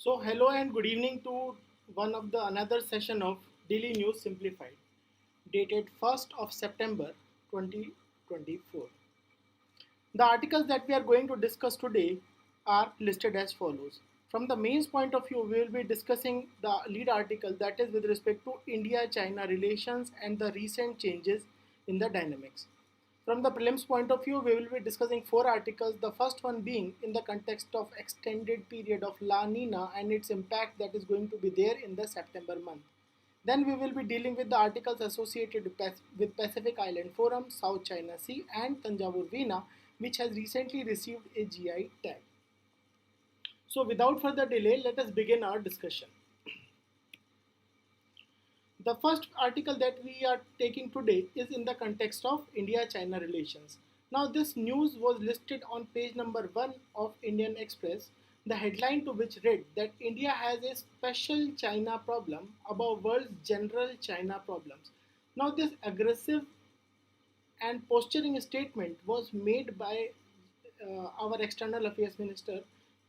So hello and good evening to one of the another session of Daily News Simplified, dated 1st of September 2024. The articles that we are going to discuss today are listed as follows. From the mains point of view, we will be discussing the lead article that is with respect to India-China relations and the recent changes in the dynamics. From the prelims point of view, we will be discussing four articles. The first one being in the context of extended period of La Nina and its impact that is going to be there in the September month. Then we will be dealing with the articles associated with Pacific Island Forum, South China Sea, and Thanjavur Veena, which has recently received a GI tag. So, without further delay, let us begin our discussion. The first article that we are taking today is in the context of India China relations. Now, this news was listed on page number 1 of Indian Express, the headline to which read that India has a special China problem above world's general China problems. Now, this aggressive and posturing statement was made by our External Affairs Minister,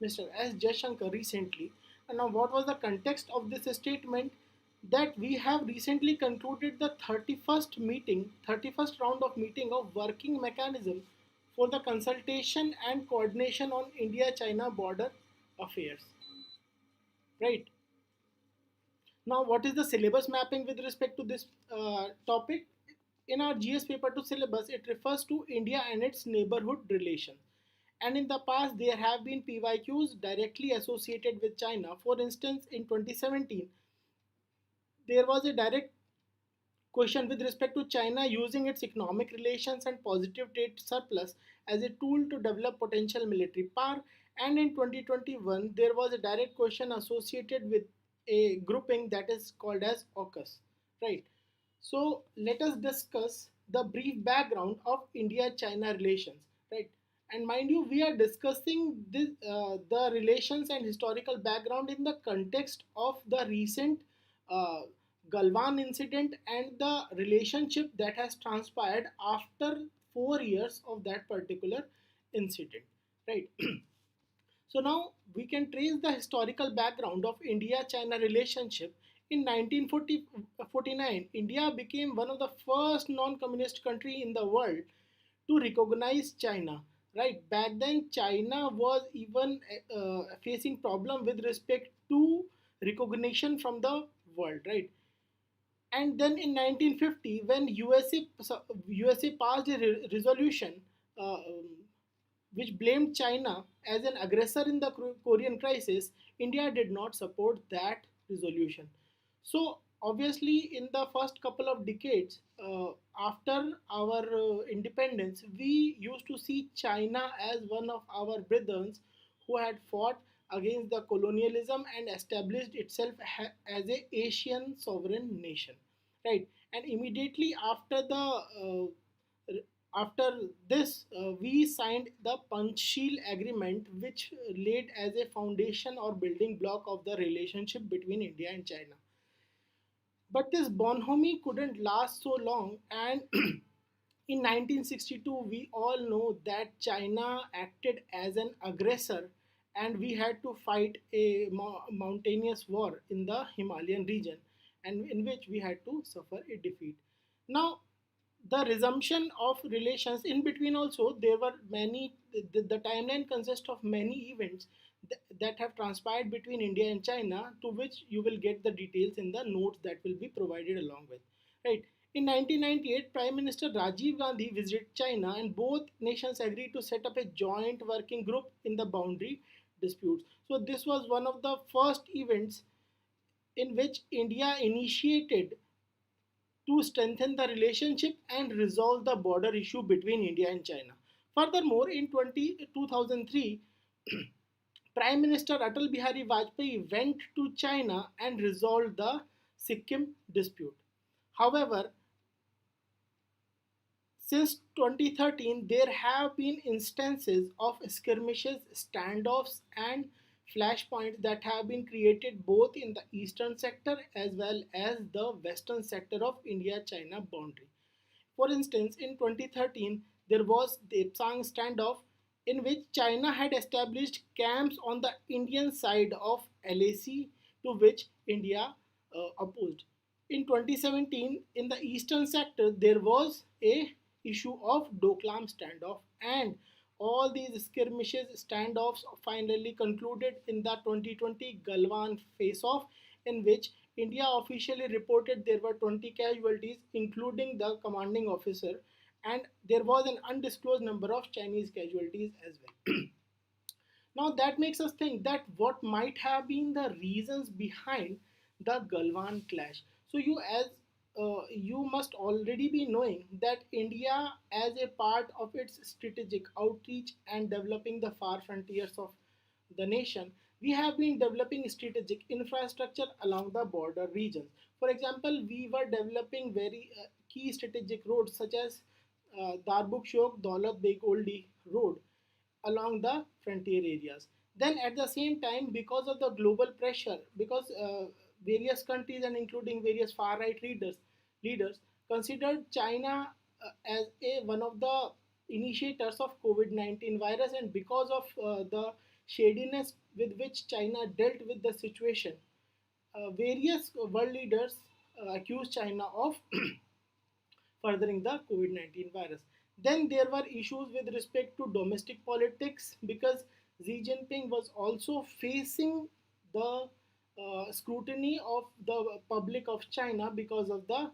Mr. S. Jaishankar, recently. And now, what was the context of this statement? That we have recently concluded the 31st round of meeting of working mechanism for the consultation and coordination on India-China border affairs. Right. Now, what is the syllabus mapping with respect to this topic? In our GS paper to syllabus, it refers to India and its neighborhood relations. And in the past, there have been PYQs directly associated with China. For instance, in 2017, there was a direct question with respect to China using its economic relations and positive trade surplus as a tool to develop potential military power. And in 2021, there was a direct question associated with a grouping that is called as AUKUS. Right. So let us discuss the brief background of India-China relations. Right. And mind you, we are discussing the relations and historical background in the context of the recent uh, Galwan incident and the relationship that has transpired after 4 years of that particular incident. Right. So now we can trace the historical background of India-China relationship. In 1949, India became one of the first non-communist country in the world to recognize China. Right back then, China was even facing problem with respect to recognition from the world. Right, and then in 1950, when USA passed a resolution uh, which blamed China as an aggressor in the Korean crisis, India did not support that resolution. So, obviously, in the first couple of decades after our independence, we used to see China as one of our brothers who had fought against the colonialism and established itself as a Asian sovereign nation, right? And immediately after this, we signed the Panchsheel Agreement, which laid as a foundation or building block of the relationship between India and China. But this bonhomie couldn't last so long, and in 1962, we all know that China acted as an aggressor, and we had to fight a mountainous war in the Himalayan region, and in which we had to suffer a defeat. Now, the resumption of relations in between also there were many the timeline consists of many events that have transpired between India and China, to which you will get the details in the notes that will be provided along with, right. In 1998, Prime Minister Rajiv Gandhi visited China and both nations agreed to set up a joint working group in the boundary disputes. So this was one of the first events in which India initiated to strengthen the relationship and resolve the border issue between India and China. Furthermore, in 2003, Prime Minister Atal Bihari Vajpayee went to China and resolved the Sikkim dispute. However, since 2013, there have been instances of skirmishes, standoffs, and flashpoints that have been created both in the eastern sector as well as the western sector of India China boundary. For instance, in 2013, there was the Ipsang standoff in which China had established camps on the Indian side of LAC, to which India opposed. In 2017, in the eastern sector, there was a issue of Doklam standoff, and all these skirmishes, standoffs finally concluded in the 2020 Galwan face-off, in which India officially reported there were 20 casualties, including the commanding officer, and there was an undisclosed number of Chinese casualties as well. Now that makes us think that what might have been the reasons behind the Galwan clash. So you must already be knowing that India, as a part of its strategic outreach and developing the far frontiers of the nation, we have been developing strategic infrastructure along the border regions. For example, we were developing very key strategic roads such as Darbuk Shok Daulat Beg Oldi Road along the frontier areas. Then, at the same time, because of the global pressure, because various countries and including various far right leaders considered China as a one of the initiators of COVID-19 virus, and because of the shadiness with which China dealt with the situation, various world leaders accused China of furthering the COVID 19 virus. Then there were issues with respect to domestic politics because Xi Jinping was also facing the scrutiny of the public of China because of the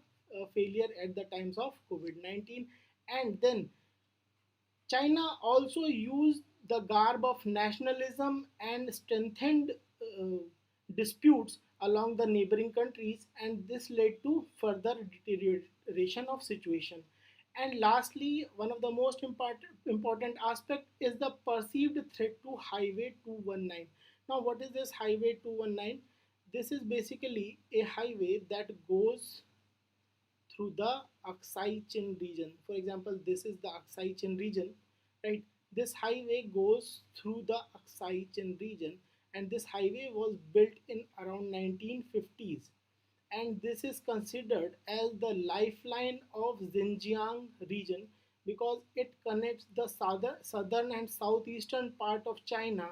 failure at the times of COVID 19. And then China also used the garb of nationalism and strengthened disputes along the neighboring countries, and this led to further deterioration of situation. And lastly, one of the most important aspect is the perceived threat to Highway 219. Now, what is this Highway 219? This is basically a highway that goes through the Aksai Chin region. For example, this is the Aksai Chin region, right? This highway goes through the Aksai Chin region, and this highway was built in around 1950s, and this is considered as the lifeline of Xinjiang region because it connects the southern and southeastern part of China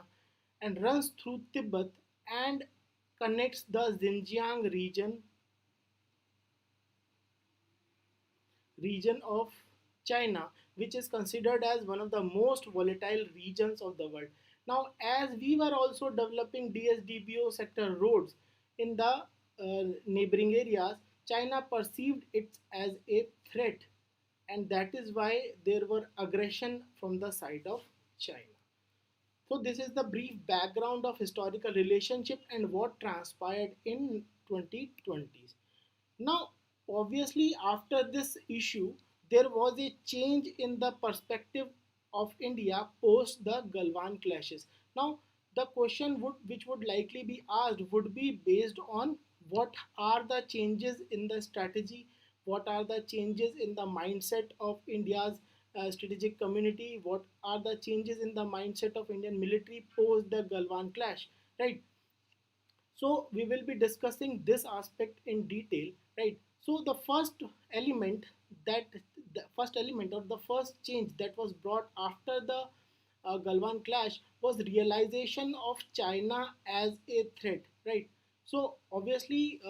and runs through Tibet and connects the Xinjiang region of China, which is considered as one of the most volatile regions of the world. Now, as we were also developing DSDBO sector roads in the neighboring areas, China perceived it as a threat, and that is why there were aggression from the side of China. So this is the brief background of historical relationship and what transpired in 2020s. Now, obviously, after this issue, there was a change in the perspective of India post the Galwan clashes. Now, the question which would likely be asked would be based on what are the changes in the strategy, what are the changes in the mindset of India's strategic community, what are the changes in the mindset of Indian military post the Galwan clash, right? So we will be discussing this aspect in detail, right? So the that first element or the first change that was brought after the Galwan clash was realization of China as a threat, right? So obviously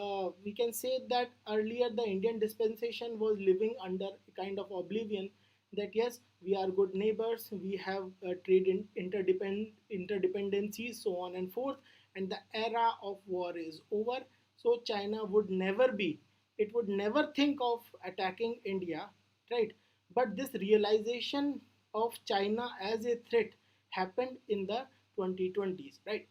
we can say that earlier the Indian dispensation was living under a kind of oblivion that yes, we are good neighbors, we have trade interdependencies, so on and forth, and the era of war is over. So China would never be, it would never think of attacking India, right? But this realization of China as a threat happened in the 2020s, right?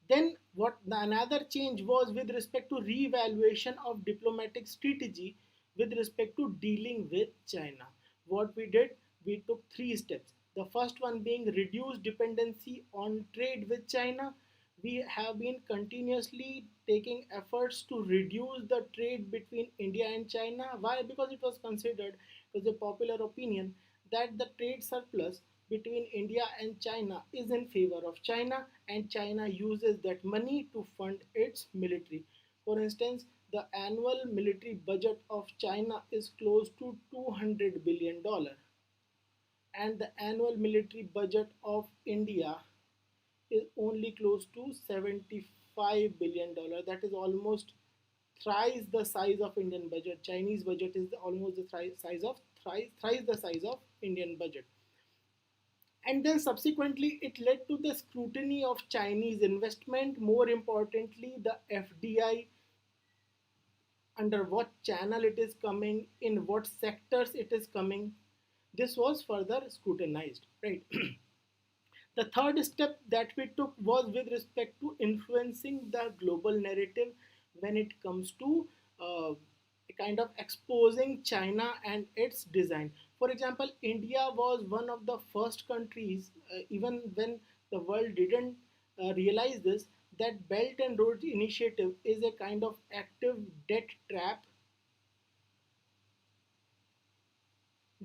Then what the another change was with respect to re-evaluation of diplomatic strategy with respect to dealing with China. What we did, we took three steps. The first one being reduce dependency on trade with China. We have been continuously taking efforts to reduce the trade between India and China. Why? Because it was considered, it was a popular opinion that the trade surplus between India and China is in favor of China, and China uses that money to fund its military. For instance, the annual military budget of China is close to $200 billion, and the annual military budget of India is only close to $75 billion. That is almost thrice the size of Indian budget. Chinese budget is almost the size of thrice the size of Indian budget. And then subsequently, it led to the scrutiny of Chinese investment. More importantly, the FDI, under what channel it is coming, in what sectors it is coming. This was further scrutinized, right? The third step that we took was with respect to influencing the global narrative when it comes to kind of exposing China and its design. For example, India was one of the first countries, even when the world didn't realize this, that Belt and Road Initiative is a kind of active debt trap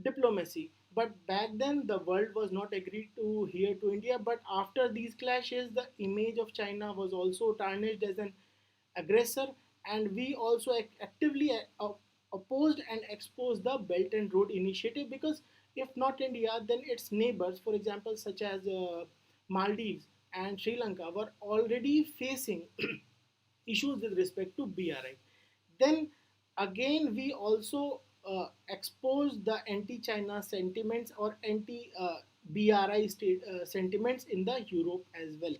diplomacy. But back then, the world was not agreed to here to India. But after these clashes, the image of China was also tarnished as an aggressor, and we also actively opposed and exposed the Belt and Road Initiative, because if not India, then its neighbors, for example, such as Maldives and Sri Lanka, were already facing issues with respect to BRI. Then again, we also exposed the anti-China sentiments or anti-BRI sentiments in the Europe as well.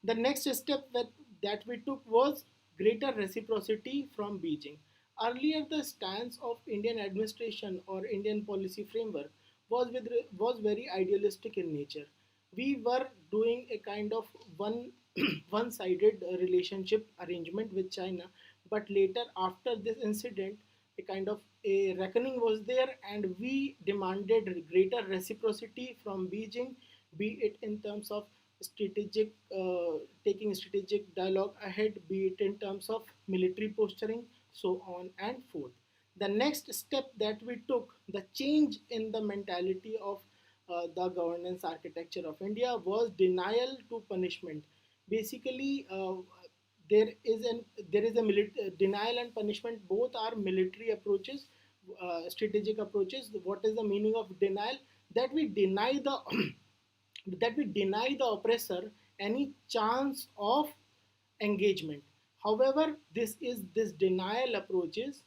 The next step that we took was greater reciprocity from Beijing. Earlier, the stance of Indian administration or Indian policy framework was very idealistic in nature. We were doing a kind of one-sided relationship arrangement with China, but later, after this incident, a kind of a reckoning was there, and we demanded greater reciprocity from Beijing, be it in terms of strategic taking strategic dialogue ahead, be it in terms of military posturing, so on and forth. The next step that we took, the change in the mentality of the governance architecture of India, was denial to punishment. Basically, there is an there is a denial and punishment. Both are military approaches, strategic approaches. What is the meaning of denial? That we deny the that we deny the oppressor any chance of engagement. However, this denial approaches,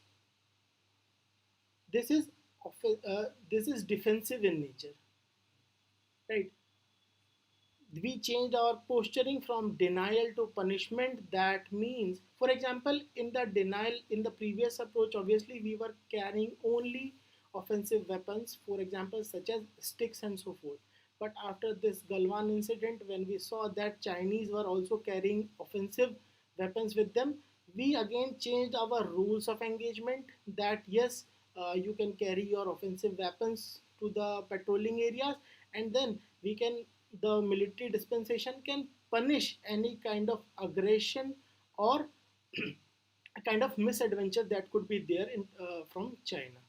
this is this is defensive in nature, right? We changed our posturing from denial to punishment. That means, for example, in the denial, in the previous approach, obviously we were carrying only offensive weapons, for example, such as sticks and so forth. But after this Galwan incident, when we saw that Chinese were also carrying offensive weapons with them, we again changed our rules of engagement, that yes, you can carry your offensive weapons to the patrolling areas, and then we can the military dispensation can punish any kind of aggression or a kind of misadventure that could be there from China.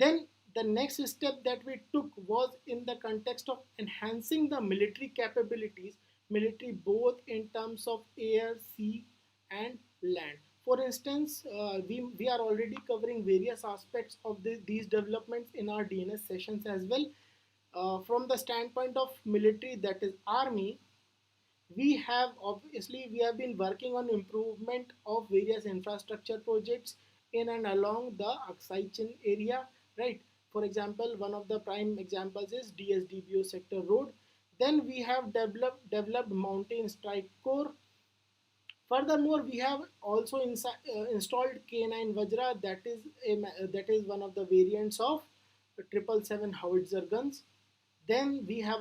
Then the next step that we took was in the context of enhancing the military capabilities, military both in terms of air, sea, and land. For instance, we are already covering various aspects of these developments in our DNS sessions as well. From the standpoint of military, that is army, we have been working on improvement of various infrastructure projects in and along the Aksai Chin area, right? For example, one of the prime examples is DSDBO sector road. Then we have developed mountain strike corps. Furthermore, we have also installed K9 Vajra, that is one of the variants of 777 howitzer guns. Then we have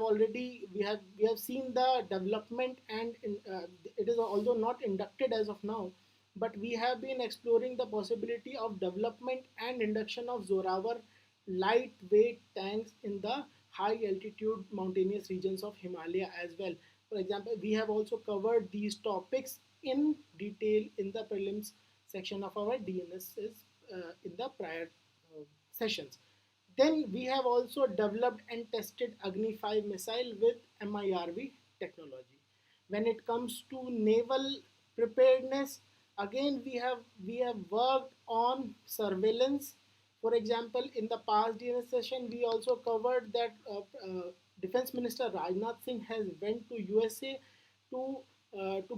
seen the development, and it is although not inducted as of now, but we have been exploring the possibility of development and induction of Zorawar lightweight tanks in the high altitude mountainous regions of Himalaya as well. For example, we have also covered these topics in detail in the prelims section of our DNSs in the prior sessions. Then we have also developed and tested Agni 5 missile with MIRV technology. When it comes to naval preparedness, again we have worked on surveillance. For example, in the past DNS session, we also covered that Defense Minister Rajnath Singh has went to USA to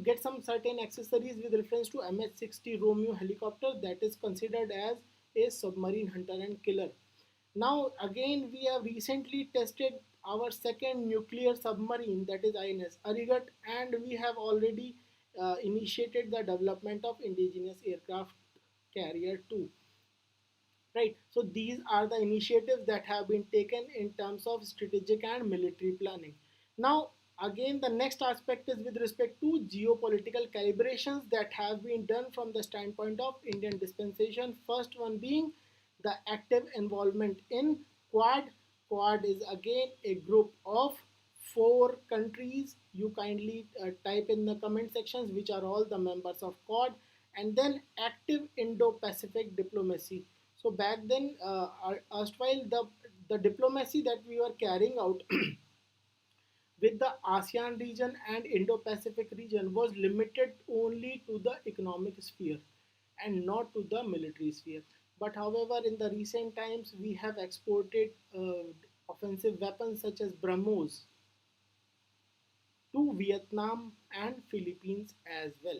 get some certain accessories with reference to MH-60 Romeo helicopter that is considered as a submarine hunter and killer. Now again we have recently tested our second nuclear submarine, that is INS Arigat, and we have already initiated the development of indigenous aircraft carrier 2. Right, so these are the initiatives that have been taken in terms of strategic and military planning. Now again the next aspect is with respect to geopolitical calibrations that have been done from the standpoint of Indian dispensation. First one being the active involvement in quad. Quad is again a group of four countries. You kindly type in the comment sections which are all the members of quad. And then active Indo-Pacific diplomacy. So back then, erstwhile the diplomacy that we were carrying out with the ASEAN region and Indo-Pacific region was limited only to the economic sphere and not to the military sphere. But however, in the recent times, we have exported offensive weapons such as BrahMos to Vietnam and Philippines as well.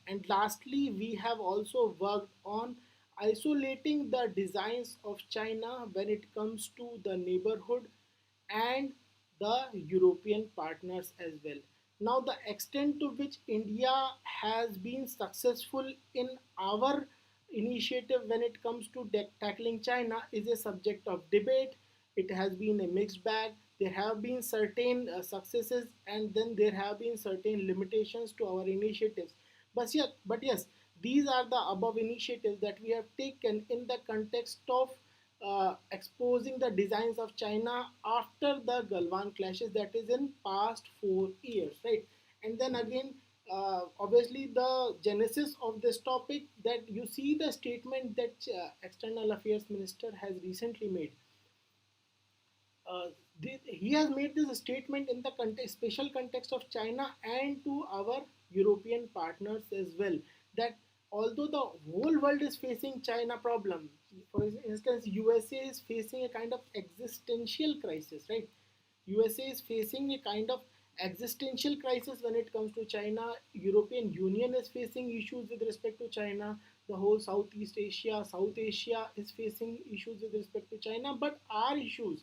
And lastly, we have also worked on isolating the designs of China when it comes to the neighborhood and the European partners as well. Now, the extent to which India has been successful in our initiative when it comes to tackling China is a subject of debate. It has been a mixed bag. There have been certain successes, and then there have been certain limitations to our initiatives. But yes, these are the above initiatives that we have taken in the context of exposing the designs of China after the Galwan clashes, that is in past 4 years, right? And then again, obviously the genesis of this topic, that you see the statement that External Affairs Minister has recently made. uh, he has made this statement in the special context of China and to our European partners as well, that although the whole world is facing China problem, for instance, USA is facing a kind of existential crisis, right? USA is facing a kind of existential crisis when it comes to China. European Union is facing issues with respect to China. The whole Southeast Asia, South Asia is facing issues with respect to China. But our issues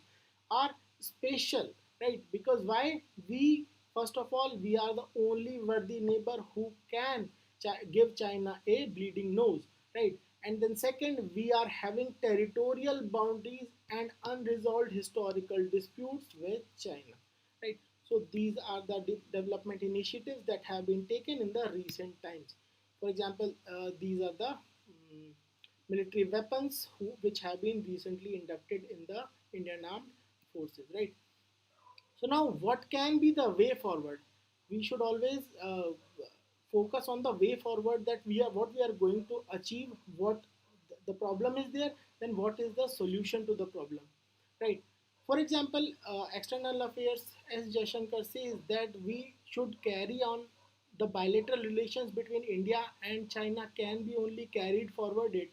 are special, right? Because why? We, first of all, we are the only worthy neighbor who can give China a bleeding nose, right? And then second, we are having territorial boundaries and unresolved historical disputes with China, right? So these are the development initiatives that have been taken in the recent times. For example, these are the military weapons which have been recently inducted in the Indian Armed Forces, right? So now, what can be the way forward? We should always focus on the way forward, that we are what we are going to achieve. What the problem is there, then what is the solution to the problem, right? For example, External Affairs as Jaishankar says that we should carry on the bilateral relations between India and China can be only carried forwarded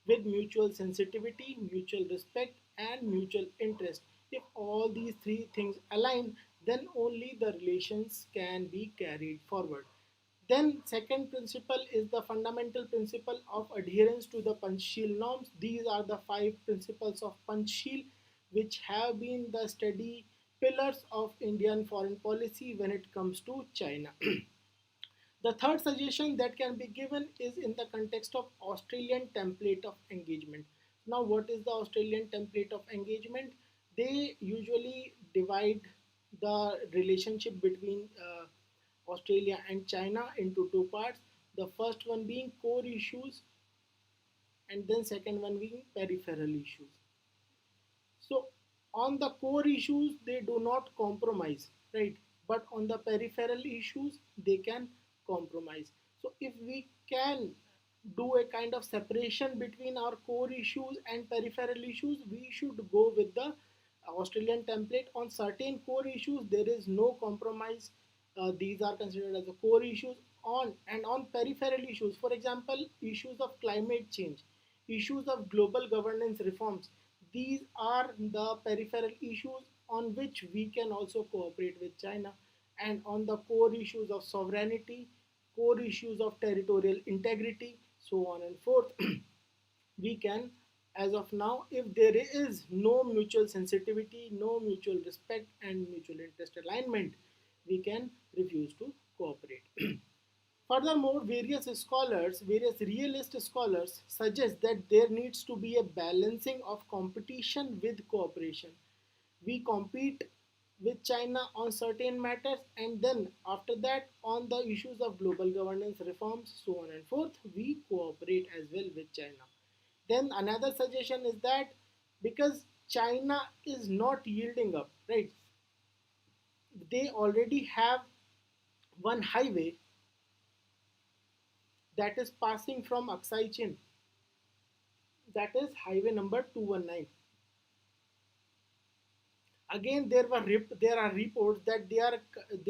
with mutual sensitivity, mutual respect, and mutual interest. If all these three things align, then only the relations can be carried forward. Then, second principle is the fundamental principle of adherence to the Panchsheel norms. These are the five principles of Panchsheel, which have been the steady pillars of Indian foreign policy when it comes to China. The third suggestion that can be given is in the context of Australian template of engagement. Now, what is the Australian template of engagement? They usually divide the relationship between Australia and China into two parts. The first one being core issues, and then second one being peripheral issues. So on the core issues, they do not compromise, right? But on the peripheral issues, they can compromise. So if we can do a kind of separation between our core issues and peripheral issues, we should go with the Australian template. On certain core issues, there is no compromise. These are considered as the core issues. On peripheral issues, for example, issues of climate change, issues of global governance reforms. These are the peripheral issues on which we can also cooperate with China, and on the core issues of sovereignty, core issues of territorial integrity, so on and forth. We can, as of now, if there is no mutual sensitivity, no mutual respect, and mutual interest alignment, we can refuse to cooperate. Furthermore, various realist scholars suggest that there needs to be a balancing of competition with cooperation. We compete with China on certain matters, and then after that, on the issues of global governance reforms, so on and forth, we cooperate as well with China. Then another suggestion is that because China is not yielding up, right? They already have one highway that is passing from Aksai Chin, that is highway number 219. Again, there are reports that they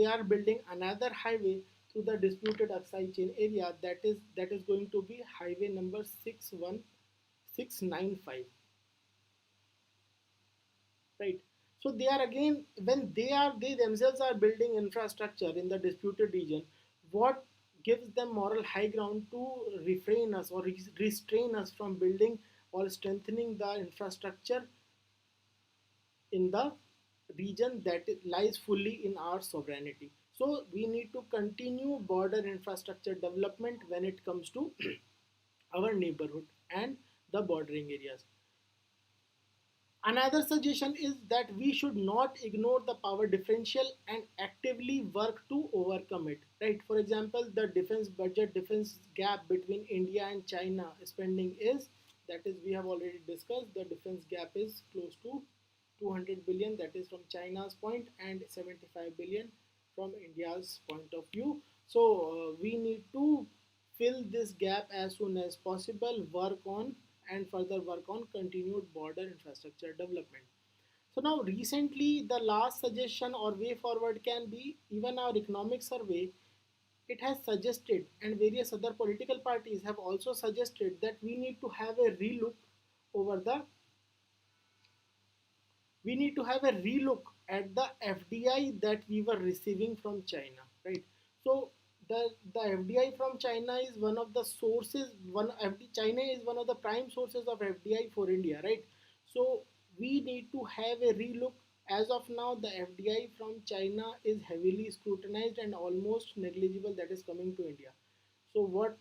are building another highway through the disputed Aksai Chin area, that is going to be highway number 61695, right? So they are, again, when they themselves are building infrastructure in the disputed region, what gives them moral high ground to refrain us or restrain us from building or strengthening the infrastructure in the region that lies fully in our sovereignty? So we need to continue border infrastructure development when it comes to our neighborhood and the bordering areas. Another suggestion is that we should not ignore the power differential and actively work to overcome it. Right? For example, the defense gap between India and China spending is, that is, we have already discussed, the defense gap is close to 200 billion, that is from China's point, and 75 billion from India's point of view. So we need to fill this gap as soon as possible, work on and further work on continued border infrastructure development. So now recently the last suggestion or way forward can be, even our economic survey, it has suggested, and various other political parties have also suggested, that over the we need to have a relook at the FDI that we were receiving from China, right? So the FDI from China is one of the sources. China is one of the prime sources of FDI for India, right? So we need to have a relook. As of now, the FDI from China is heavily scrutinized and almost negligible that is coming to India. So what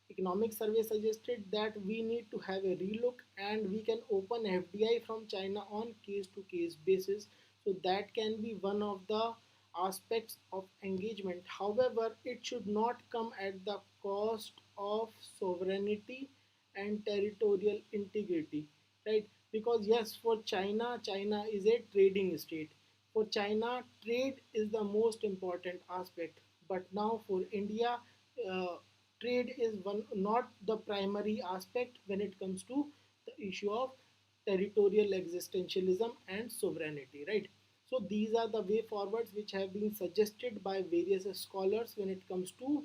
economic survey suggested, that we need to have a relook and we can open FDI from China on case to case basis. So that can be one of the aspects of engagement. However, it should not come at the cost of sovereignty and territorial integrity, right? Because yes, for China is a trading state. For China, trade is the most important aspect. But now for India, uh, trade is not the primary aspect when it comes to the issue of territorial existentialism and sovereignty, right? So these are the way forwards which have been suggested by various scholars when it comes to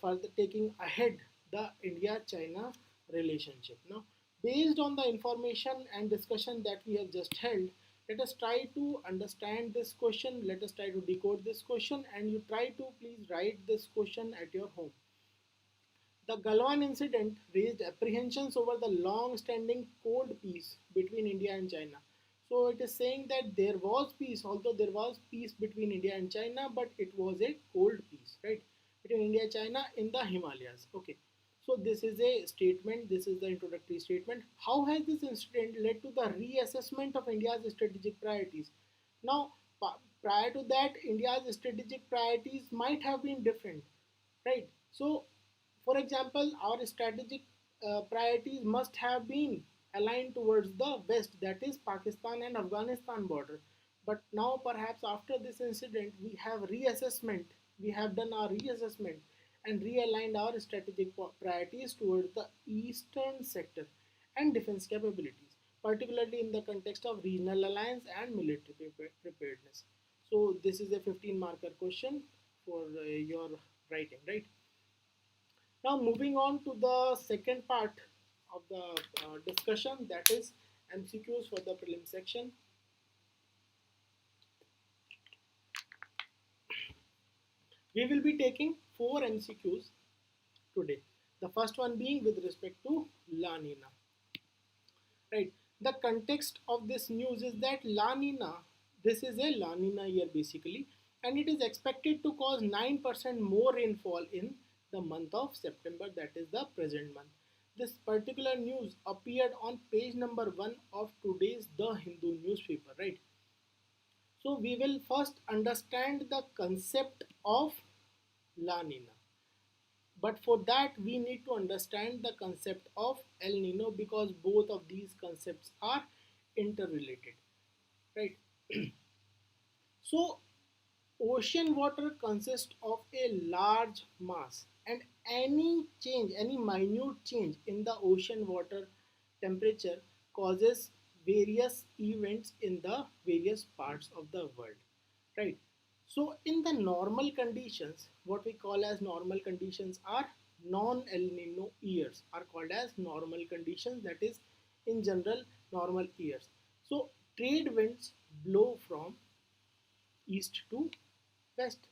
further taking ahead the India-China relationship. Now, based on the information and discussion that we have just held, let us try to understand this question, let us try to decode this question, and you try to please write this question at your home. The Galwan incident raised apprehensions over the long standing cold peace between India and China. So it is saying that there was peace, although there was peace between India and China, but it was a cold peace, right? Between India and China in the Himalayas. Okay. So this is a statement, this is the introductory statement. How has this incident led to the reassessment of India's strategic priorities? Now, prior to that, India's strategic priorities might have been different, right? So for example, our strategic priorities must have been aligned towards the west, that is Pakistan and Afghanistan border. But now, perhaps after this incident, we have done our reassessment and realigned our strategic priorities towards the eastern sector and defense capabilities, particularly in the context of regional alliance and military preparedness. So, this is a 15 marker question for your writing, right? Now, moving on to the second part of the discussion, that is MCQs for the prelim section. We will be taking 4 MCQs today. The first one being with respect to La Nina. Right. The context of this news is that La Nina, this is a La Nina year basically, and it is expected to cause 9% more rainfall in the month of September, that is the present month. This particular news appeared on page number 1 of today's The Hindu newspaper, right? So we will first understand the concept of La Nina. But for that, we need to understand the concept of El Nino because both of these concepts are interrelated, right? So, ocean water consists of a large mass, and any change, any minute change in the ocean water temperature causes various events in the various parts of the world, right? So in the normal conditions, what we call as normal conditions are non-El Nino years are called as normal conditions, that is in general normal years. So trade winds blow from east to west,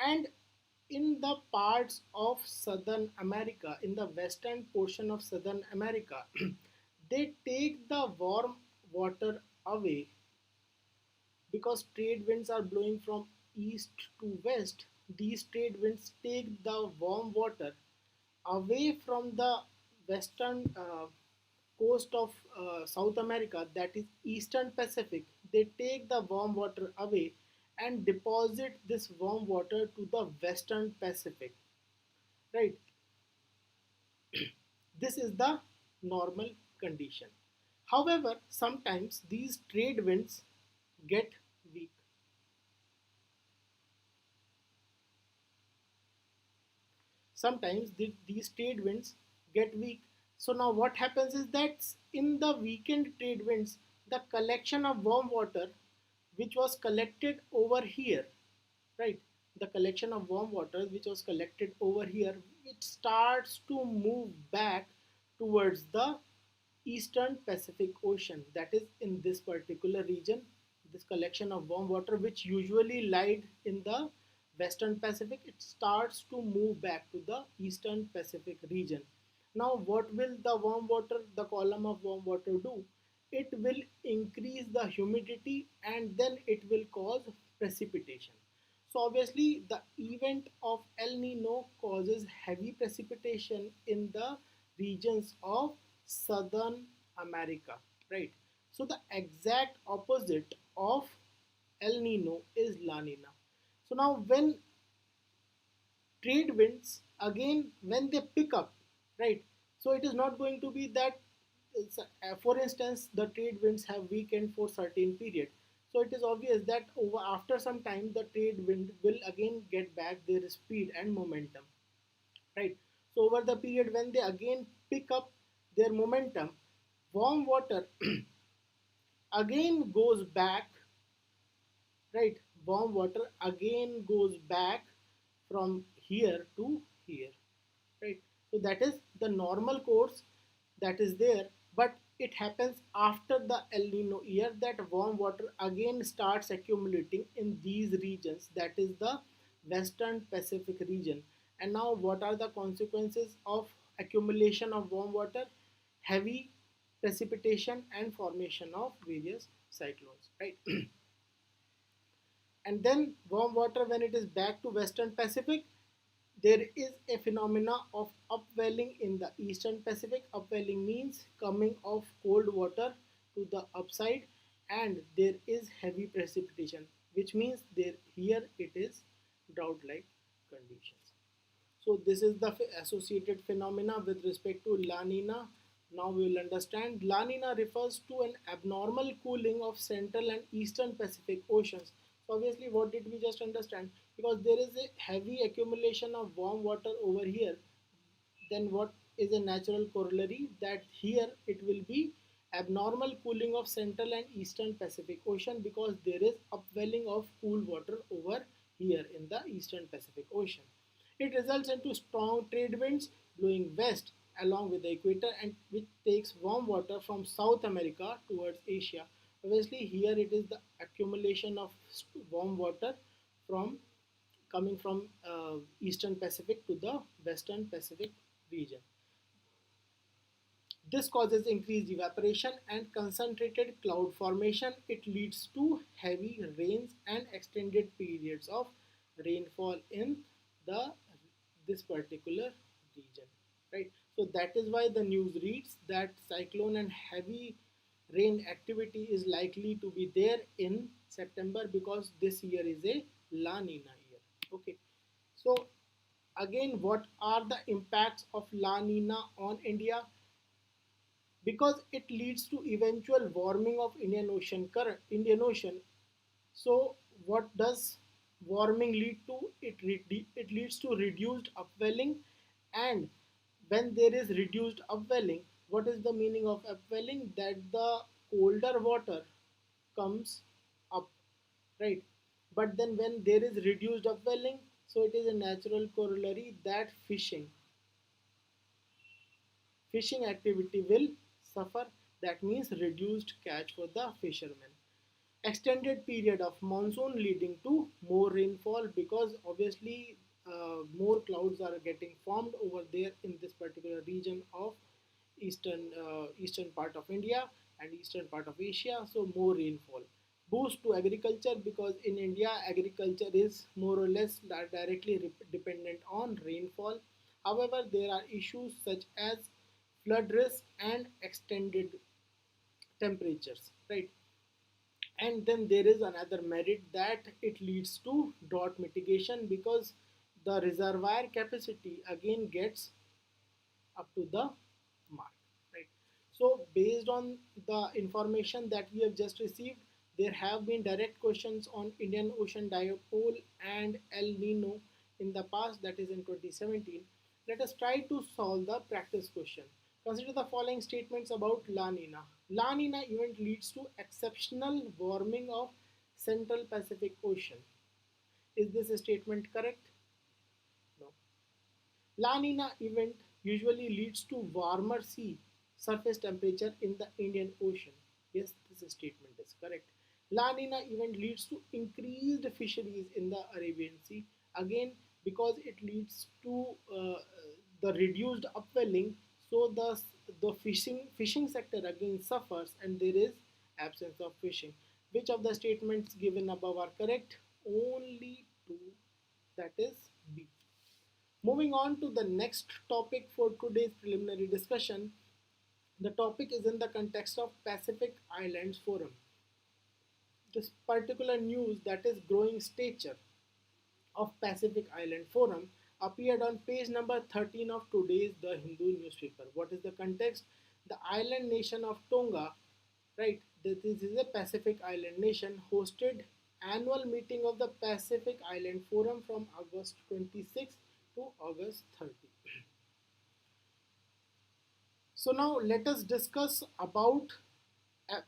and in the parts of Southern America, in the western portion of Southern America, they take the warm water away because trade winds are blowing from east to west. These trade winds take the warm water away from the western coast of South America, that is Eastern Pacific. They take the warm water away and deposit this warm water to the Western Pacific, right? This is the normal condition. However, sometimes these trade winds get weak. Sometimes these trade winds get weak. So now what happens is that in the weakened trade winds, the collection of warm water which was collected over here, right? The collection of warm water which was collected over here, it starts to move back towards the Eastern Pacific Ocean. That is in this particular region, this collection of warm water which usually lied in the Western Pacific, it starts to move back to the Eastern Pacific region. Now what will the warm water, the column of warm water do? It will increase the humidity and then it will cause precipitation. So obviously the event of El Nino causes heavy precipitation in the regions of Southern America, right? So the exact opposite of El Nino is La Nina. So now when trade winds again, when they pick up, right? So it is not going to be that for instance the trade winds have weakened for certain period, so it is obvious that over after some time the trade wind will again get back their speed and momentum, right? So over the period when they again pick up their momentum, warm water again goes back, right? Warm water again goes back from here to here, right? So that is the normal course that is there, but it happens after the El Nino year that warm water again starts accumulating in these regions, that is the Western Pacific region. And now what are the consequences of accumulation of warm water? Heavy precipitation and formation of various cyclones, right? And then warm water, when it is back to Western Pacific, there is a phenomena of upwelling in the Eastern Pacific. Upwelling means coming of cold water to the upside, and there is heavy precipitation, which means there here it is drought like conditions. So this is the associated phenomena with respect to La Nina. Now we will understand. La Nina refers to an abnormal cooling of central and eastern Pacific oceans. So obviously what did we just understand? Because there is a heavy accumulation of warm water over here, then what is a natural corollary? That here it will be abnormal cooling of central and eastern Pacific Ocean because there is upwelling of cool water over here in the eastern Pacific Ocean. It results into strong trade winds blowing west along with the equator, and which takes warm water from South America towards Asia. Obviously, here it is the accumulation of warm water from coming from Eastern Pacific to the Western Pacific region. This causes increased evaporation and concentrated cloud formation. It leads to heavy rains and extended periods of rainfall in the this particular region. Right. So that is why the news reads that cyclone and heavy rain activity is likely to be there in September because this year is a La Nina year. Okay. So again, what are the impacts of La Nina on India? Because it leads to eventual warming of Indian Ocean. So what does warming lead to? It leads to reduced upwelling, and when there is reduced upwelling, what is the meaning of upwelling? That the colder water comes up, right? But then when there is reduced upwelling, so it is a natural corollary that fishing activity will suffer. That means reduced catch for the fishermen. Extended period of monsoon leading to more rainfall, because obviously more clouds are getting formed over there in this particular region of eastern part of India and eastern part of Asia. So more rainfall. Boost to agriculture, because in India agriculture is more or less directly dependent on rainfall. However, there are issues such as flood risk and extended temperatures, right? And then there is another merit that it leads to drought mitigation, because the reservoir capacity again gets up to the mark, right? So based on the information that we have just received, there have been direct questions on Indian Ocean dipole and El Nino in the past, that is in 2017. Let us try to solve the practice question. Consider the following statements about La Nina. La Nina event leads to exceptional warming of Central Pacific Ocean. Is this statement correct? No. La Nina event usually leads to warmer sea surface temperature in the Indian Ocean. Yes, this statement is correct. La Nina event leads to increased fisheries in the Arabian Sea. Again, because it leads to the reduced upwelling, so the fishing sector again suffers, and there is absence of fishing. Which of the statements given above are correct? Only two, that is B. Moving on to the next topic for today's preliminary discussion. The topic is in the context of Pacific Islands Forum. This particular news, that is growing stature of Pacific Island Forum, appeared on page number 13 of today's The Hindu newspaper. What is the context? The island nation of Tonga, right? This is a Pacific island nation, hosted annual meeting of the Pacific Island Forum from August 26 to August 30. So now let us discuss about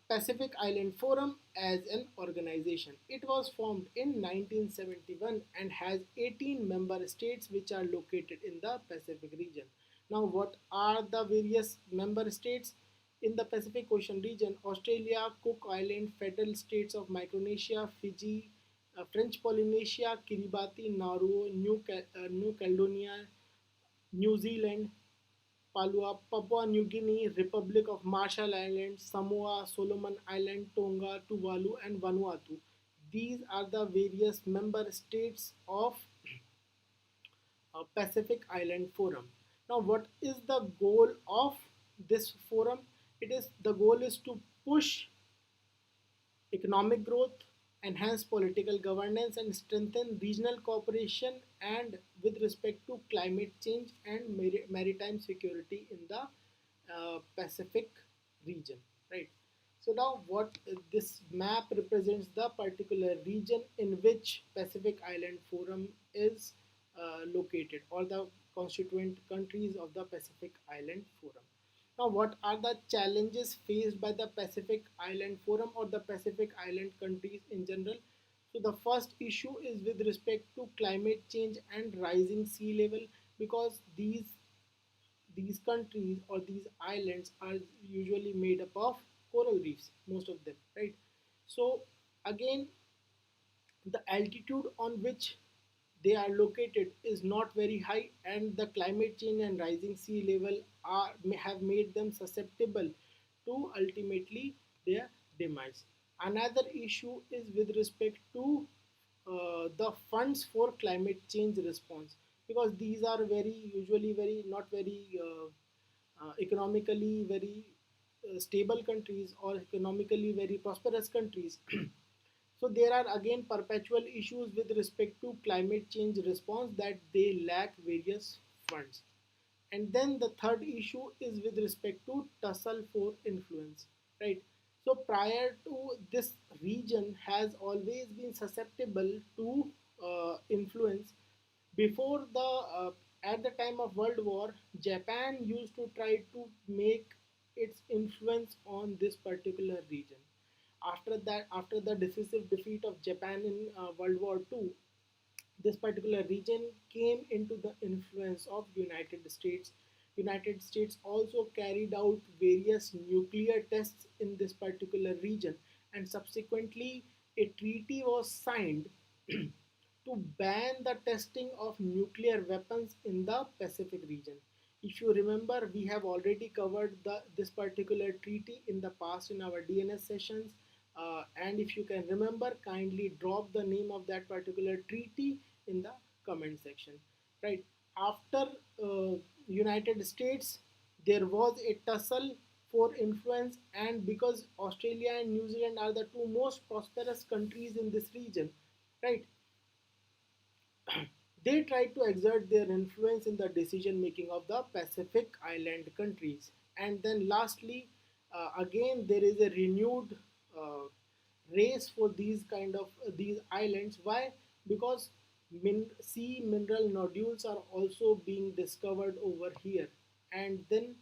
Pacific Island Forum as an organization. It was formed in 1971 and has 18 member states which are located in the Pacific region. Now what are the various member states in the Pacific Ocean region? Australia, Cook Island, Federal States of Micronesia, Fiji, French Polynesia, Kiribati, Nauru, New Caledonia, New Zealand, Papua New Guinea, Republic of Marshall Islands, Samoa, Solomon Island, Tonga, Tuvalu, and Vanuatu. These are the various member states of Pacific Island Forum. Now, what is the goal of this forum? The goal is to push economic growth, enhance political governance, and strengthen regional cooperation and with respect to climate change and maritime security in the Pacific region, right? So now what this map represents the particular region in which Pacific Island Forum is located, or the constituent countries of the Pacific Island Forum. Now, what are the challenges faced by the Pacific Island Forum or the Pacific Island countries in general? So, the first issue is with respect to climate change and rising sea level, because these countries or these islands are usually made up of coral reefs, most of them, right? So again, the altitude on which they are located is not very high, and the climate change and rising sea level may have made them susceptible to ultimately their demise. Another issue is with respect to the funds for climate change response, because these are very usually very not very economically very stable countries or economically very prosperous countries. So there are again perpetual issues with respect to climate change response, that they lack various funds. And then the third issue is with respect to tussle for influence, right? So prior to this, region has always been susceptible to influence. Before the at the time of World War, Japan used to try to make its influence on this particular region. After that, after the decisive defeat of Japan in World War II, this particular region came into the influence of United States. United States also carried out various nuclear tests in this particular region, and subsequently a treaty was signed to ban the testing of nuclear weapons in the Pacific region. If you remember, we have already covered this particular treaty in the past in our DNS sessions. And if you can remember, kindly drop the name of that particular treaty in the comment section. Right after United States, there was a tussle for influence, and because Australia and New Zealand are the two most prosperous countries in this region, right? They tried to exert their influence in the decision making of the Pacific Island countries. And then, lastly, again, there is a renewed race for these kind of these islands. Why? Because sea mineral nodules are also being discovered over here, and then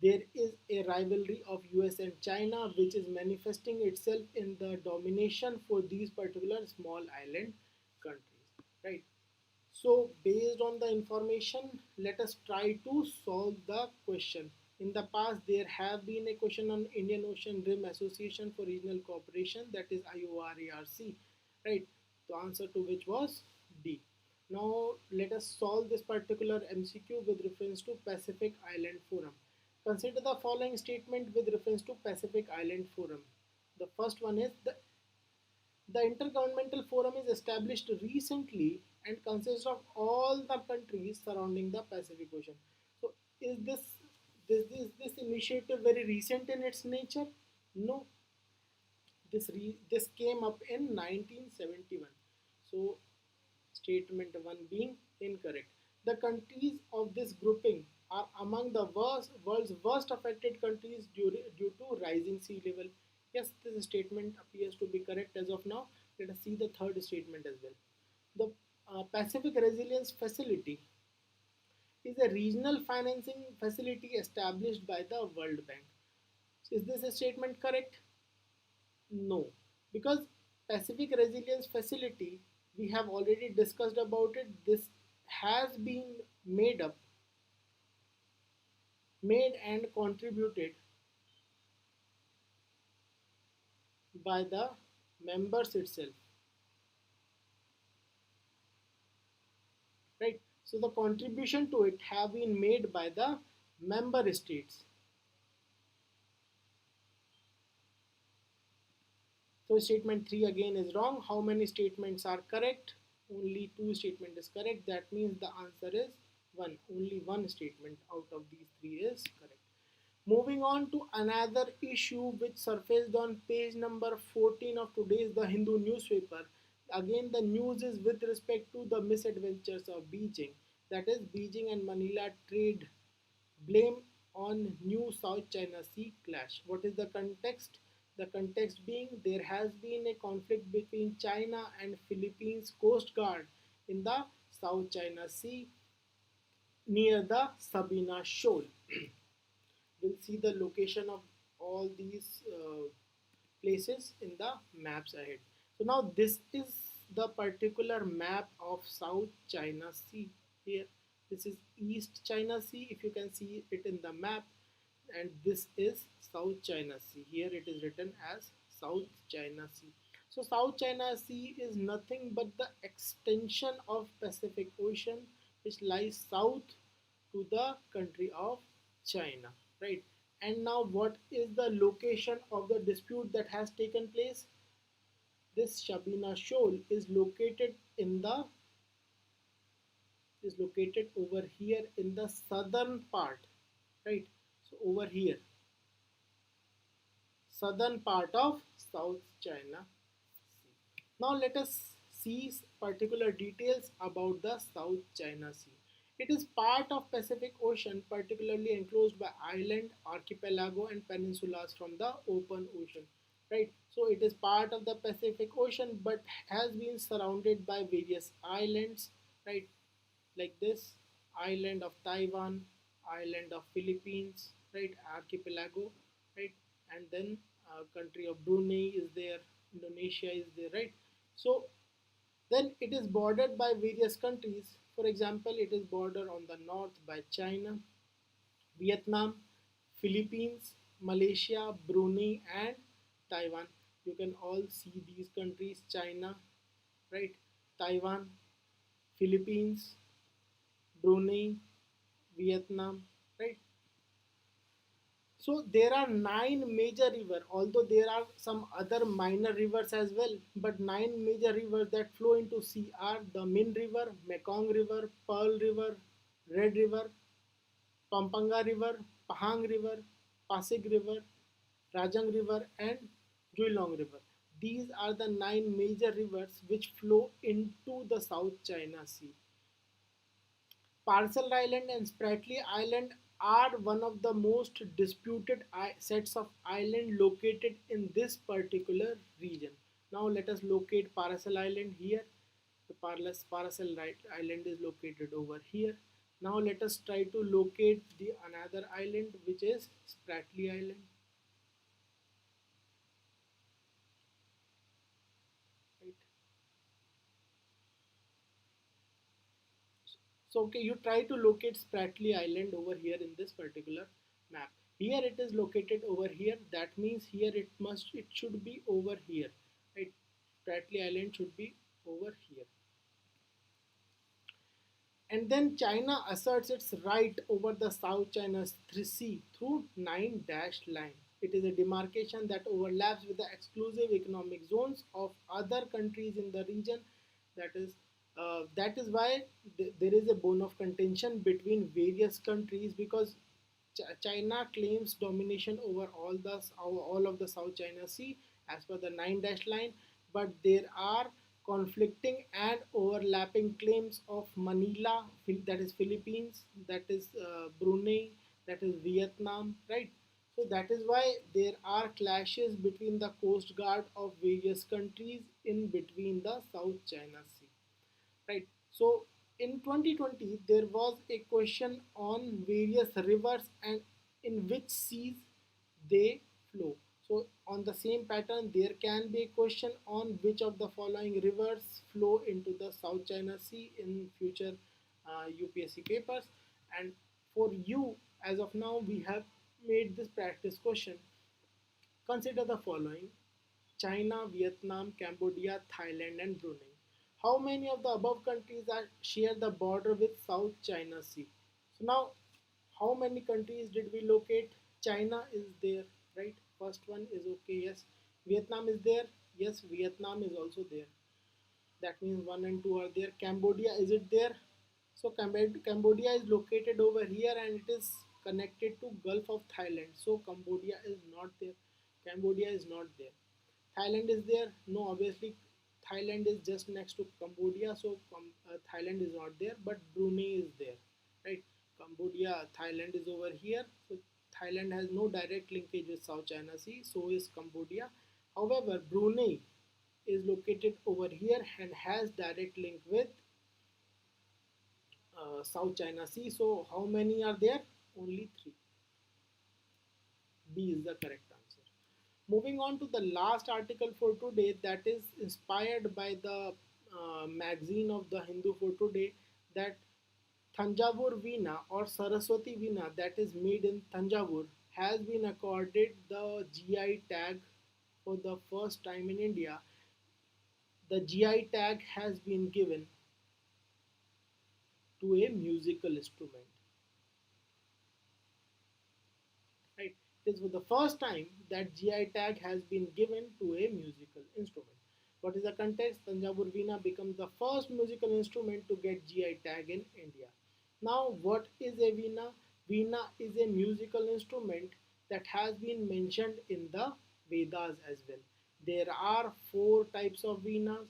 there is a rivalry of US and China, which is manifesting itself in the domination for these particular small island countries, right? So, based on the information, let us try to solve the question. In the past, there have been a question on Indian Ocean Rim Association for Regional Cooperation, that is IORARC, right? The answer to which was D. Now, let us solve this particular MCQ with reference to Pacific Island Forum. Consider the following statement with reference to Pacific Island Forum. The first one is the Intergovernmental Forum is established recently and consists of all the countries surrounding the Pacific Ocean. So, is this initiative very recent in its nature? No, this came up in 1971. So, statement 1 being incorrect. The countries of this grouping are among the world's worst affected countries due to rising sea level. Yes, this statement appears to be correct as of now. Let us see the third statement as well. The Pacific Resilience Facility is a regional financing facility established by the World Bank. Is this a statement correct? No, because Pacific Resilience Facility, we have already discussed about it. This has been made and contributed by the members itself, right? So the contribution to it have been made by the member states. So statement 3 again is wrong. How many statements are correct? Only two statement is correct. That means the answer is 1. Only one statement out of these 3 is correct. Moving on to another issue which surfaced on page number 14 of today's The Hindu newspaper. Again, the news is with respect to the misadventures of Beijing. That is, Beijing and Manila trade blame on new South China Sea clash. What is the context? The context being there has been a conflict between China and Philippines Coast Guard in the South China Sea near the Sabina Shoal. We'll see the location of all these places in the maps ahead. So now this is the particular map of South China Sea here. This is East China Sea, if you can see it in the map, and this is South China Sea. Here it is written as South China Sea. So South China Sea is nothing but the extension of Pacific Ocean which lies south to the country of China, right? And now what is the location of the dispute that has taken place? This Shabina Shoal is located over here in the southern part, right? So over here, southern part of South China Sea. Now let us see particular details about the South China Sea. It is part of Pacific Ocean, particularly enclosed by island, archipelago and peninsulas from the open ocean. Right? So it is part of the Pacific Ocean but has been surrounded by various islands, right? Like this island of Taiwan, island of Philippines, right? Archipelago, right? And then country of Brunei is there, Indonesia is there, right? So then it is bordered by various countries. For example, it is bordered on the north by China, Vietnam, Philippines, Malaysia, Brunei, and Taiwan. You can all see these countries: China, right? Taiwan, Philippines, Brunei, Vietnam, right? So there are nine major rivers, although there are some other minor rivers as well, but nine major rivers that flow into sea are the Min River, Mekong River, Pearl River, Red River, Pampanga River, Pahang River, Pasig River, Rajang River, and Juilong River. These are the nine major rivers which flow into the South China Sea. Parcel Island and Spratly Island are one of the most disputed sets of island located in this particular region. Now let us locate Parcel Island here. The Parcel Island is located over here. Now let us try to locate the another island which is Spratly Island. Right. So okay, you try to locate Spratly Island over here in this particular map. Here it is located over here. That means here it should be over here. Right? Spratly Island should be over here. And then China asserts its right over the South China Sea through 9-line. It is a demarcation that overlaps with the exclusive economic zones of other countries in the region. That is why there is a bone of contention between various countries because China claims domination over all of the South China Sea as per the 9-line, but there are conflicting and overlapping claims of Manila, that is Philippines, that is Brunei, that is Vietnam, right? So that is why there are clashes between the coast guard of various countries in between the South China Sea, right? So in 2020 there was a question on various rivers and in which seas they flow. So on the same pattern there can be a question on which of the following rivers flow into the South China Sea in future UPSC papers. And for you, as of now, we have made this practice question. Consider the following: China, Vietnam, Cambodia, Thailand, and Brunei. How many of the above countries share the border with South China Sea? So now, how many countries did we locate? China is there, right? First one is okay, yes. Vietnam is there, yes. Vietnam is also there. That means 1 and 2 are there. Cambodia, is it there? So Cambodia is located over here and it is connected to Gulf of Thailand. So Cambodia is not there. Cambodia is not there. Thailand is there? No, obviously Thailand is just next to Cambodia, so Thailand is not there, but Brunei is there, right? Cambodia, Thailand is over here, so Thailand has no direct linkage with South China Sea, so is Cambodia. However, Brunei is located over here and has direct link with South China Sea. So how many are there? Only three. B is the correct answer. Moving on to the last article for today, that is inspired by the magazine of the Hindu for today, that Thanjavur Veena or Saraswati Veena that is made in Thanjavur has been accorded the GI tag for the first time in India. The GI tag has been given to a musical instrument. Right? It is for the first time that GI tag has been given to a musical instrument. What is the context? Tanjavur Veena becomes the first musical instrument to get GI tag in India. Now, what is a Veena? Veena is a musical instrument that has been mentioned in the Vedas as well. There are four types of Veenas.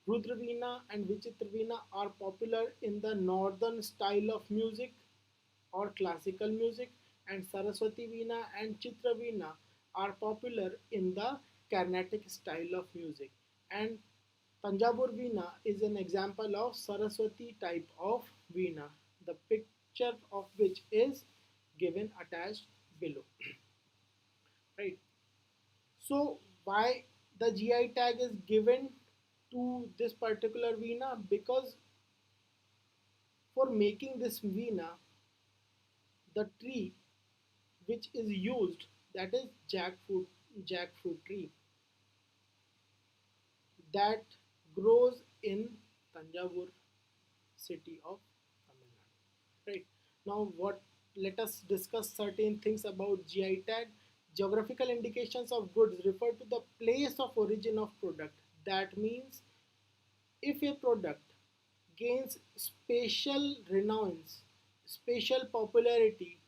Rudra Veena and Vichitra Veena are popular in the northern style of music or classical music, and Saraswati Veena and Chitra Veena are popular in the Carnatic style of music. And Tanjavur Veena is an example of Saraswati type of Veena, the picture of which is given attached below. Right. So why the GI tag is given to this particular Veena? Because for making this Veena, the tree which is used, that is jackfruit tree that grows in Tanjavur city of Tamil Nadu. Right. Now what, let us discuss certain things about GI tag. Geographical indications of goods refer to the place of origin of product. That means if a product gains spatial renown, spatial popularity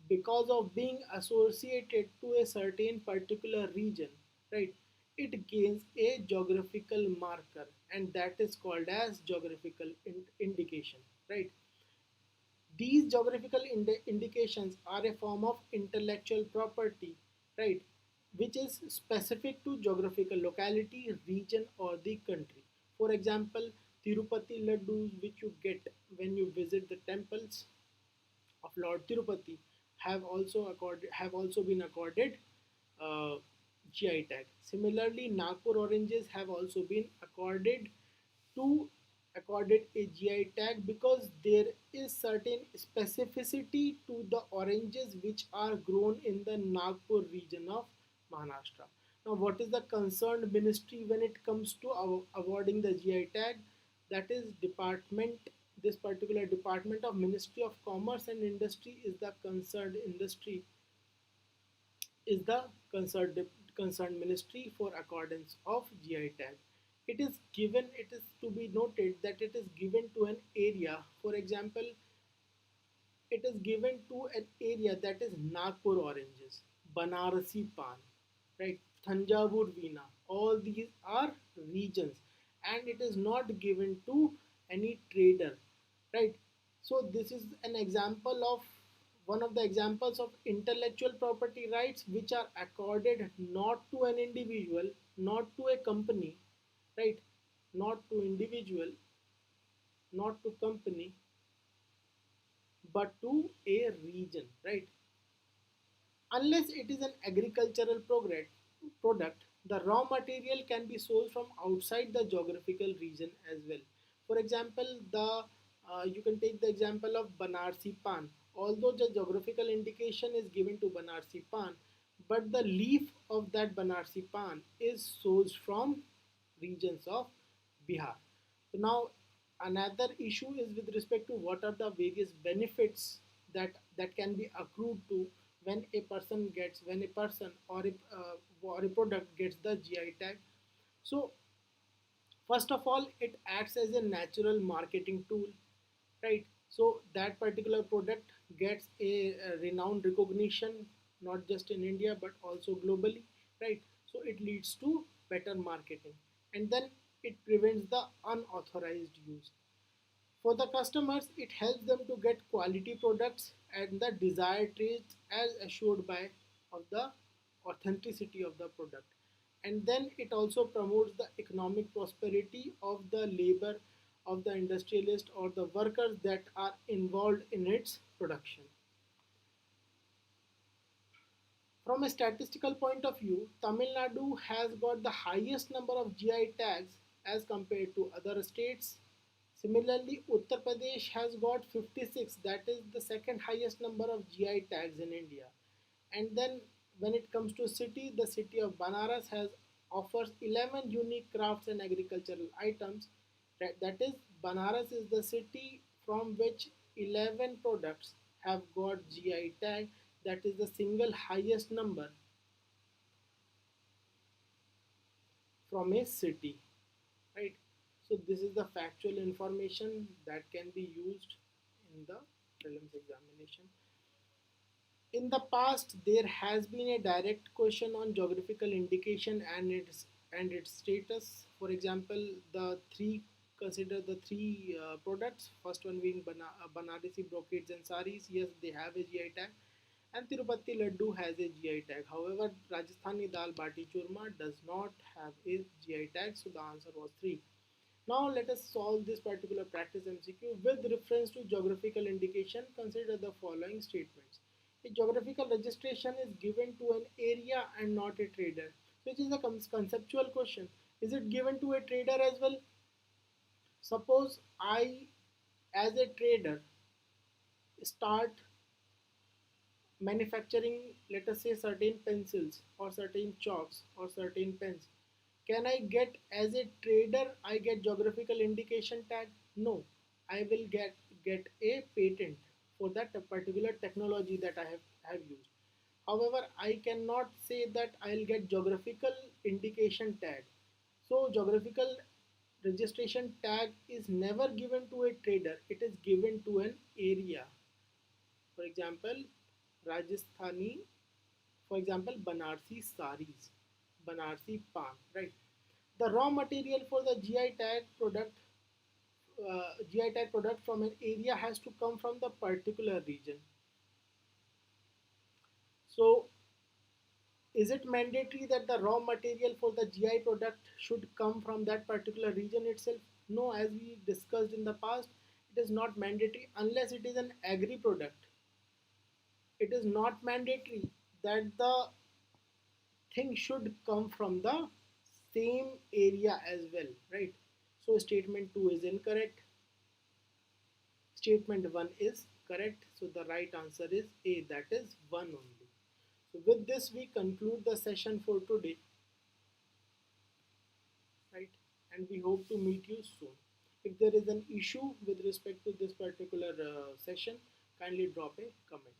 because of being associated to a certain particular region, right? It gains a geographical marker, and that is called as geographical indication, right? These geographical indications are a form of intellectual property, right, which is specific to geographical locality, region, or the country. For example, Tirupati laddus, which you get when you visit the temples of Lord Tirupati, have also been accorded uh, GI tag. Similarly, Nagpur oranges have also been to accorded a GI tag because there is certain specificity to the oranges which are grown in the Nagpur region of Maharashtra. Now, what is the concerned ministry when it comes to awarding the GI tag? That is department. This particular department of Ministry of Commerce and Industry is the concerned ministry for accordance of GI tag. It is to be noted that it is given to an area. For example, it is given to an area that is Nagpur oranges, Banarasi Pan, right? Thanjavur Veena. All these are regions, and it is not given to any trader, right? So this is an example of one of the examples of intellectual property rights which are accorded not to an individual, not to a company, right? Not to individual, not to company, but to a region, right? Unless it is an agricultural product, the raw material can be sold from outside the geographical region as well. For example, the you can take the example of Banarsi Pan. Although the geographical indication is given to Banarsi Pan, but the leaf of that Banarsi Pan is sourced from regions of Bihar. So now another issue is with respect to what are the various benefits that can be accrued to when a person or a product gets the GI tag. So first of all, it acts as a natural marketing tool, right? So that particular product gets a renowned recognition not just in India but also globally, right? So it leads to better marketing, and then it prevents the unauthorized use. For the customers, it helps them to get quality products and the desired traits as assured by of the authenticity of the product. And then it also promotes the economic prosperity of the labor of the industrialist or the workers that are involved in its production. From a statistical point of view, Tamil Nadu has got the highest number of GI tags as compared to other states. Similarly, Uttar Pradesh has got 56, that is the second highest number of GI tags in India. And then when it comes to city, the city of Banaras has offers 11 unique crafts and agricultural items. That is, Banaras is the city from which 11 products have got GI tag. That is the single highest number from a city, right? So this is the factual information that can be used in the prelims examination. In the past, there has been a direct question on geographical indication and its status. For example, the three consider the three products. First one being Banarasi brocades and saris. Yes, they have a GI tag, and Tirupati laddu has a GI tag. However, Rajasthani dal bati churma does not have a GI tag. So the answer was three. Now let us solve this particular practice MCQ with reference to geographical indication. Consider the following statements. A geographical registration is given to an area and not a trader, which is a conceptual question. Is it given to a trader as well? Suppose I, as a trader, start manufacturing, let us say, certain pencils or certain chalks or certain pens. Can I get, as a trader, I get geographical indication tag? No, I will get a patent for that particular technology that I have used. However, I cannot say that I'll get geographical indication tag. So geographical registration tag is never given to a trader, it is given to an area. For example, Rajasthani, for example, Banarsi saris, Banarsi pan, right? The raw material for the GI tag product from an area has to come from the particular region. So, is it mandatory that the raw material for the GI product should come from that particular region itself? No, as we discussed in the past, it is not mandatory unless it is an agri product. It is not mandatory that the thing should come from the same area as well, right? So statement 2 is incorrect, statement 1 is correct, so the right answer is A, that is 1 only. So with this we conclude the session for today, right? And we hope to meet you soon. If there is an issue with respect to this particular session, kindly drop a comment.